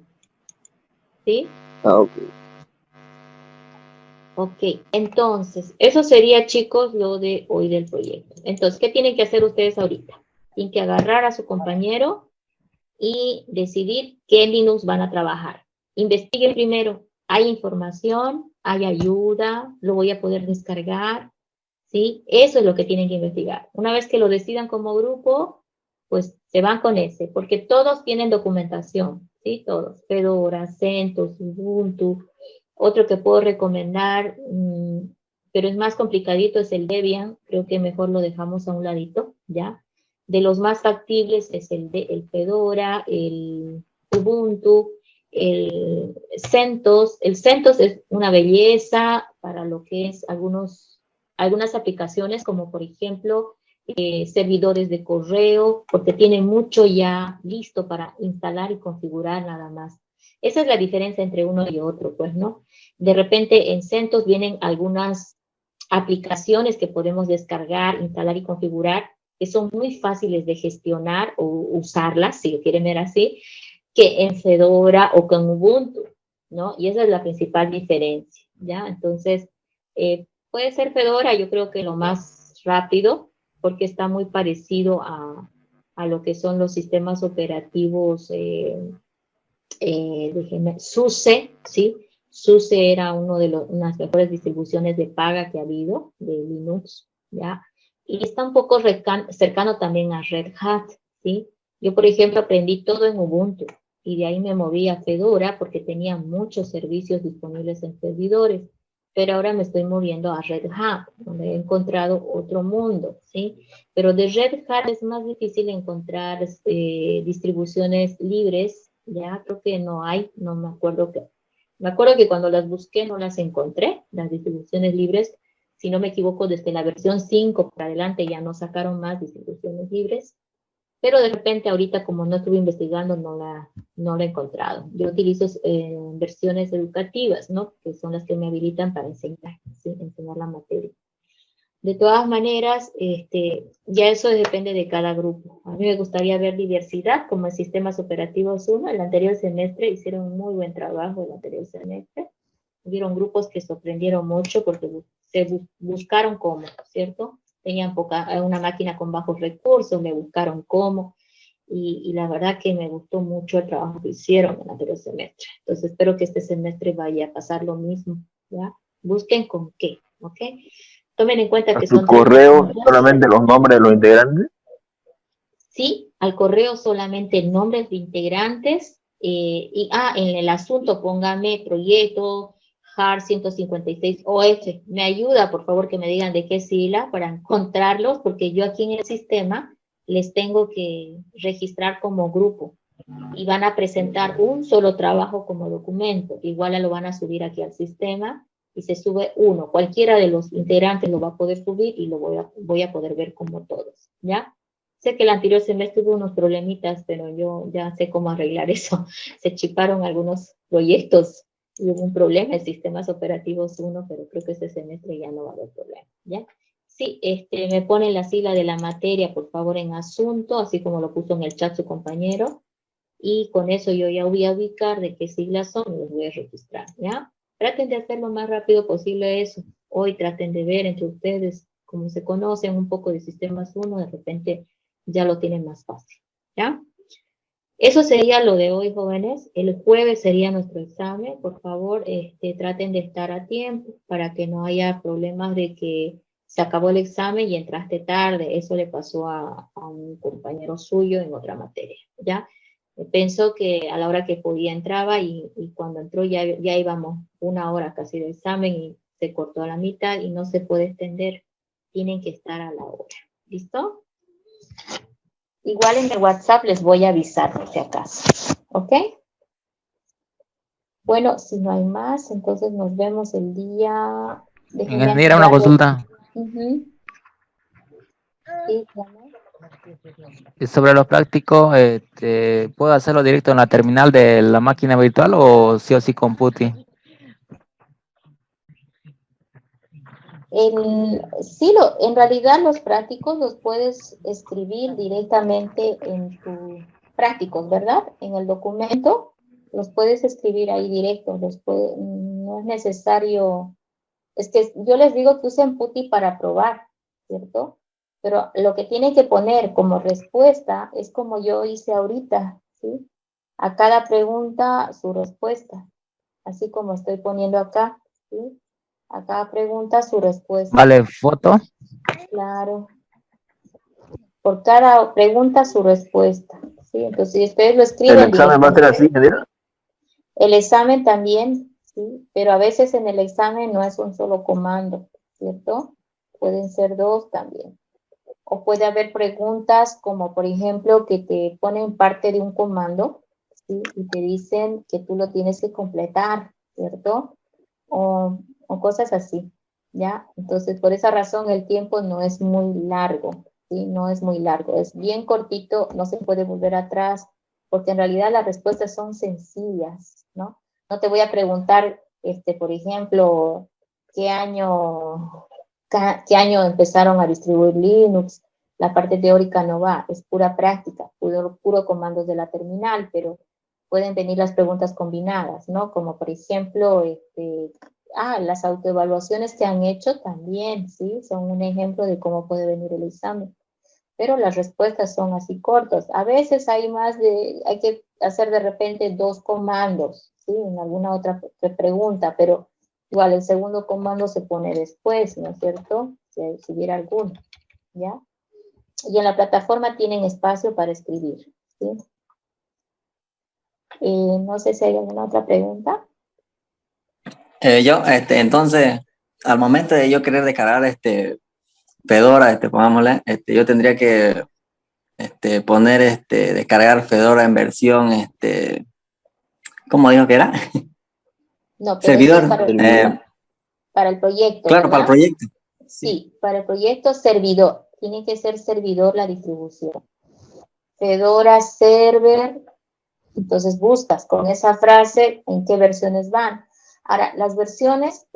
¿Sí? Ah, ok. Ok, entonces, eso sería, chicos, lo de hoy del proyecto. Entonces, ¿qué tienen que hacer ustedes ahorita? Tienen que agarrar a su compañero y decidir qué Linux van a trabajar. Investiguen primero. ¿Hay información? ¿Hay ayuda? ¿Lo voy a poder descargar? ¿Sí? Eso es lo que tienen que investigar. Una vez que lo decidan como grupo, pues se van con ese, porque todos tienen documentación, ¿sí? Todos. Fedora, CentOS, Ubuntu. Otro que puedo recomendar, pero es más complicadito, es el Debian. Creo que mejor lo dejamos a un ladito, ¿ya? De los más factibles es el Fedora, el Ubuntu, el CentOS. El CentOS es una belleza para lo que es algunas aplicaciones, como por ejemplo servidores de correo, porque tiene mucho ya listo para instalar y configurar nada más. Esa es la diferencia entre uno y otro, pues, ¿no? De repente en CentOS vienen algunas aplicaciones que podemos descargar, instalar y configurar, que son muy fáciles de gestionar o usarlas, si lo quieren ver así, que en Fedora o con Ubuntu, ¿no? Y esa es la principal diferencia, ¿ya? Entonces, puede ser Fedora, yo creo que lo más rápido, porque está muy parecido a lo que son los sistemas operativos, SUSE, ¿sí? SUSE era una de las mejores distribuciones de paga que ha habido, de Linux, ¿ya? Y está un poco cercano también a Red Hat, ¿sí? Yo, por ejemplo, aprendí todo en Ubuntu, y de ahí me moví a Fedora porque tenía muchos servicios disponibles en servidores, pero ahora me estoy moviendo a Red Hat, donde he encontrado otro mundo, ¿sí? Pero de Red Hat es más difícil encontrar distribuciones libres, ya creo que no hay, no me acuerdo me acuerdo que cuando las busqué no las encontré, las distribuciones libres, si no me equivoco, desde la versión 5 para adelante ya no sacaron más distribuciones libres, pero de repente ahorita como no estuve investigando no la he encontrado. Yo utilizo versiones educativas, ¿no? Que son las que me habilitan para enseñar, ¿sí? Enseñar la materia. De todas maneras, ya eso depende de cada grupo. A mí me gustaría ver diversidad, como en sistemas operativos 1. El anterior semestre hicieron un muy buen trabajo, el anterior semestre. Hubieron grupos que sorprendieron mucho porque se buscaron cómo, ¿cierto? Tenían una máquina con bajos recursos, me buscaron cómo, y la verdad que me gustó mucho el trabajo que hicieron el anterior semestre. Entonces espero que este semestre vaya a pasar lo mismo, ¿ya? Busquen con qué, ¿ok? Tomen en cuenta A que tu son 30 correo puntos. solamente los nombres de los integrantes. Sí, al correo solamente nombres de integrantes, en el asunto póngame proyecto HAR 156 OF. Me ayuda, por favor, que me digan de qué sigla para encontrarlos, porque yo aquí en el sistema les tengo que registrar como grupo y van a presentar un solo trabajo como documento. Igual lo van a subir aquí al sistema y se sube uno. Cualquiera de los integrantes lo va a poder subir y lo voy a poder ver como todos, ¿ya? Sé que el anterior semestre tuvo unos problemitas, pero yo ya sé cómo arreglar eso. Se chiparon algunos proyectos y hubo un problema en sistemas operativos 1, pero creo que este semestre ya no va a haber problema, ¿ya? Sí, me ponen la sigla de la materia, por favor, en asunto, así como lo puso en el chat su compañero, y con eso yo ya voy a ubicar de qué siglas son y los voy a registrar, ¿ya? Traten de hacer lo más rápido posible eso. Hoy traten de ver entre ustedes cómo se conocen un poco de sistemas 1, de repente ya lo tienen más fácil, ¿ya? Eso sería lo de hoy, jóvenes. El jueves sería nuestro examen. Por favor, traten de estar a tiempo para que no haya problemas de que se acabó el examen y entraste tarde. Eso le pasó a un compañero suyo en otra materia, ¿ya? Pensó que a la hora que podía entraba y cuando entró ya íbamos 1 hora casi de examen y se cortó a la mitad y no se puede extender. Tienen que estar a la hora. ¿Listo? Igual en el WhatsApp les voy a avisar por si acaso. ¿Ok? Bueno, si no hay más, entonces nos vemos el día... Ingeniera, una consulta. Sí, ¿no? Sobre los prácticos, ¿puedo hacerlo directo en la terminal de la máquina virtual o sí con PuTTY? En realidad los prácticos los puedes escribir directamente en tus prácticos, ¿verdad? En el documento los puedes escribir ahí directo, no es necesario, es que yo les digo que usen PuTTY para probar, ¿cierto? Pero lo que tienen que poner como respuesta es como yo hice ahorita, ¿sí? A cada pregunta su respuesta, así como estoy poniendo acá, ¿sí? A cada pregunta su respuesta. Vale, foto. Claro. Por cada pregunta su respuesta, ¿sí? Entonces, si ustedes lo escriben... ¿El examen va a ser así, ingeniera? El examen también, ¿sí? Pero a veces en el examen no es un solo comando, ¿cierto? Pueden ser 2 también. O puede haber preguntas como, por ejemplo, que te ponen parte de un comando, ¿sí? Y te dicen que tú lo tienes que completar, ¿cierto? O cosas así, ¿ya? Entonces, por esa razón el tiempo no es muy largo, ¿sí? No es muy largo, es bien cortito, no se puede volver atrás, porque en realidad las respuestas son sencillas, ¿no? No te voy a preguntar, por ejemplo, qué año empezaron a distribuir Linux. La parte teórica no va, es pura práctica, puro comandos de la terminal, pero pueden venir las preguntas combinadas, ¿no? Como por ejemplo, las autoevaluaciones que han hecho también, ¿sí? Son un ejemplo de cómo puede venir el examen. Pero las respuestas son así cortas. A veces hay que hacer de repente 2 comandos, ¿sí? En alguna otra pregunta, pero igual el segundo comando se pone después, ¿no es cierto? Si hubiera alguno, ¿ya? Y en la plataforma tienen espacio para escribir, ¿sí? No sé si hay alguna otra pregunta. Entonces, al momento de yo querer descargar Fedora, pongámosle, yo tendría que poner descargar Fedora en versión, ¿cómo dijo que era? No, pero eso es Servidor. para el proyecto, Claro, ¿verdad? para el proyecto. Sí, para el proyecto servidor. Tiene que ser servidor la distribución. Fedora Server. Entonces buscas con esa frase en qué versiones van. Ahora, las versiones,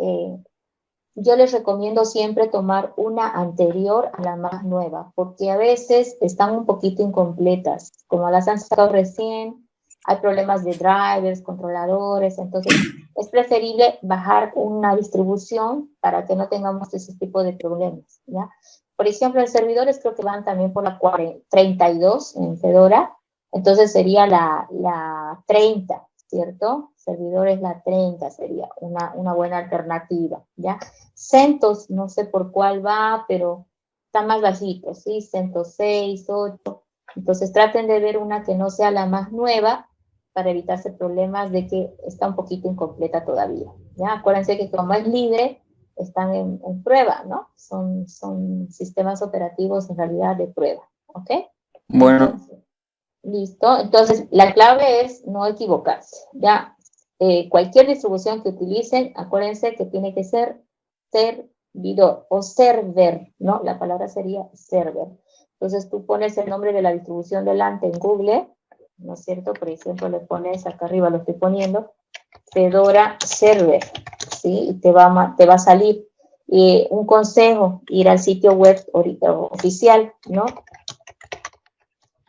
yo les recomiendo siempre tomar una anterior a la más nueva, porque a veces están un poquito incompletas. Como las han sacado recién, hay problemas de drivers, controladores, entonces es preferible bajar una distribución para que no tengamos ese tipo de problemas, ¿ya? Por ejemplo, los servidores creo que van también por la 32 en Fedora, entonces sería la 30, ¿cierto? Servidores la 30 sería una buena alternativa, ¿ya? CentOS, no sé por cuál va, pero está más bajito, ¿sí? CentOS 6, 8. Entonces traten de ver una que no sea la más nueva para evitarse problemas de que está un poquito incompleta todavía, ¿ya? Acuérdense que como es libre, están en prueba, ¿no? Son sistemas operativos en realidad de prueba, ¿ok? Bueno. Entonces, listo. Entonces, la clave es no equivocarse, ¿ya? Cualquier distribución que utilicen, acuérdense que tiene que ser servidor o server, ¿no? La palabra sería server. Entonces, tú pones el nombre de la distribución delante en Google, ¿no es cierto? Por ejemplo, le pones, acá arriba lo estoy poniendo, Fedora Server, ¿sí? Y te va a salir. Un consejo, ir al sitio web oficial, ¿no?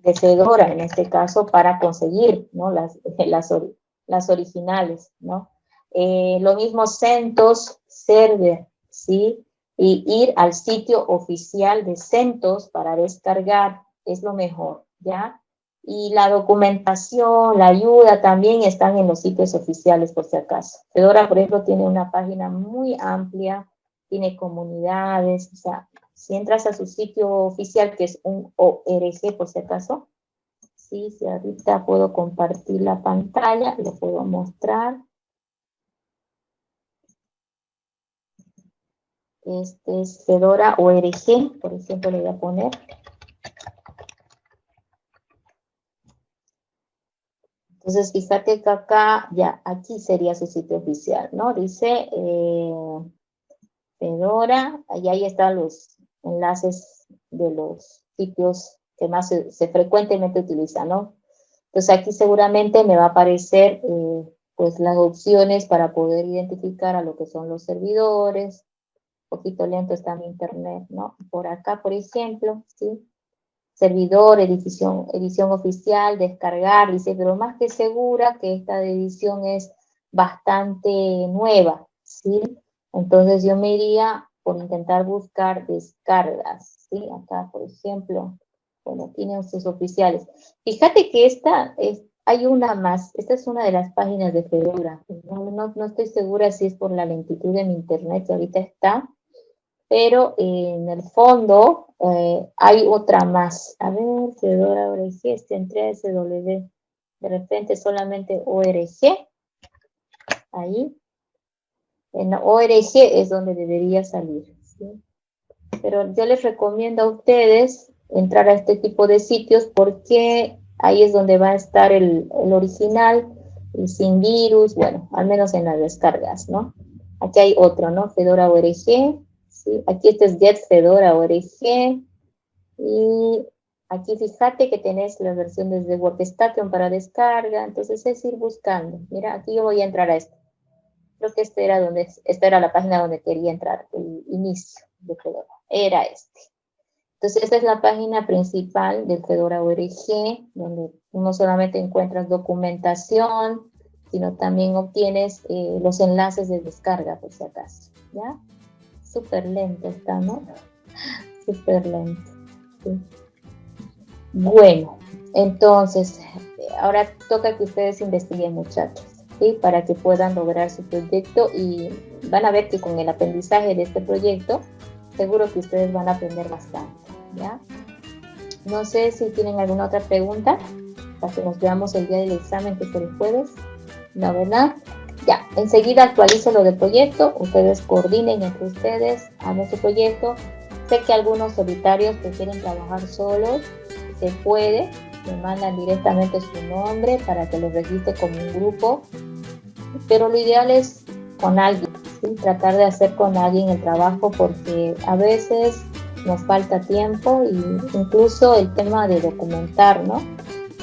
De Fedora, en este caso, para conseguir, ¿no? las originales, ¿no? Lo mismo CentOS Server, ¿sí? Y ir al sitio oficial de CentOS para descargar es lo mejor, ¿ya? Y la documentación, la ayuda también están en los sitios oficiales, por si acaso. Fedora, por ejemplo, tiene una página muy amplia, tiene comunidades, o sea, si entras a su sitio oficial, que es un ORG, por si acaso, sí, si ahorita puedo compartir la pantalla, lo puedo mostrar. Este es Fedora ORG, por ejemplo, le voy a poner. Entonces, fíjate que acá, ya, aquí sería su sitio oficial, ¿no? Dice Fedora, y ahí están los enlaces de los sitios que más se frecuentemente utilizan, ¿no? Entonces aquí seguramente me va a aparecer pues las opciones para poder identificar a lo que son los servidores. Un poquito lento está mi internet, ¿no? Por acá, por ejemplo, ¿sí? Servidor, edición oficial, descargar, dice, pero más que segura que esta edición es bastante nueva, ¿sí? Entonces yo me iría por intentar buscar descargas, ¿sí? Acá, por ejemplo, bueno, tienen sus oficiales. Fíjate que hay una más, esta es una de las páginas de Fedora. No estoy segura si es por la lentitud de mi internet que ahorita está, pero en el fondo hay otra más. A ver, Fedora ORG, entré a SW, de repente solamente ORG, ahí. En ORG es donde debería salir, ¿sí? Pero yo les recomiendo a ustedes entrar a este tipo de sitios porque ahí es donde va a estar el original y sin virus, bueno, al menos en las descargas, ¿no? Aquí hay otro, ¿no? Fedora ORG, ¿sí? Aquí este es Get Fedora ORG, Y aquí fíjate que tenés la versión desde Workstation para descarga, entonces es ir buscando. Mira, aquí yo voy a entrar a esto. Creo que esta era la página donde quería entrar, el inicio de Fedora. Era este. Entonces, esta es la página principal del Fedora ORG, donde no solamente encuentras documentación, sino también obtienes los enlaces de descarga, por si acaso. ¿Ya? Súper lento está, ¿no? Súper lento. Sí. Bueno, entonces, ahora toca que ustedes investiguen, muchachos, ¿sí? Para que puedan lograr su proyecto y van a ver que con el aprendizaje de este proyecto, seguro que ustedes van a aprender bastante, ¿ya? No sé si tienen alguna otra pregunta para que nos veamos el día del examen, que es el jueves. No, ¿verdad? Ya, enseguida actualizo lo del proyecto, ustedes coordinen entre ustedes, hagan su proyecto. Sé que algunos solitarios prefieren trabajar solos, se puede, me mandan directamente su nombre para que los registre como un grupo, pero lo ideal es con alguien, ¿sí? Tratar de hacer con alguien el trabajo, porque a veces nos falta tiempo y incluso el tema de documentar, ¿no?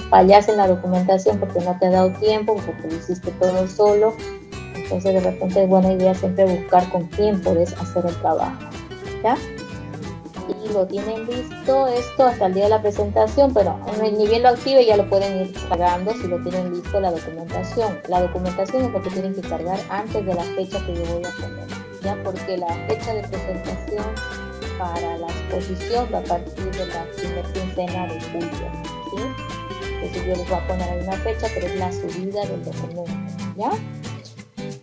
Fallas en la documentación porque no te ha dado tiempo, porque lo hiciste todo solo. Entonces de repente es buena idea siempre buscar con quién puedes hacer el trabajo, ¿ya? Y lo tienen listo esto hasta el día de la presentación, pero ni bien lo active ya lo pueden ir cargando si lo tienen listo la documentación. La documentación es lo que tienen que cargar antes de la fecha que yo voy a poner, ¿ya? Porque la fecha de presentación para la exposición va a partir de la primera quincena de julio, ¿sí? Entonces yo les voy a poner ahí una fecha, pero es la subida del documento, ¿ya?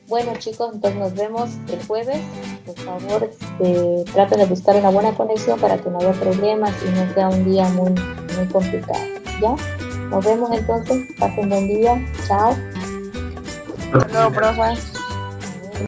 Bueno, chicos, entonces nos vemos el jueves. Por favor, traten de buscar una buena conexión para que no haya problemas y no sea un día muy complicado, ¿ya? Nos vemos entonces. Pasen buen día. Chao. Gracias. Hasta luego, profe.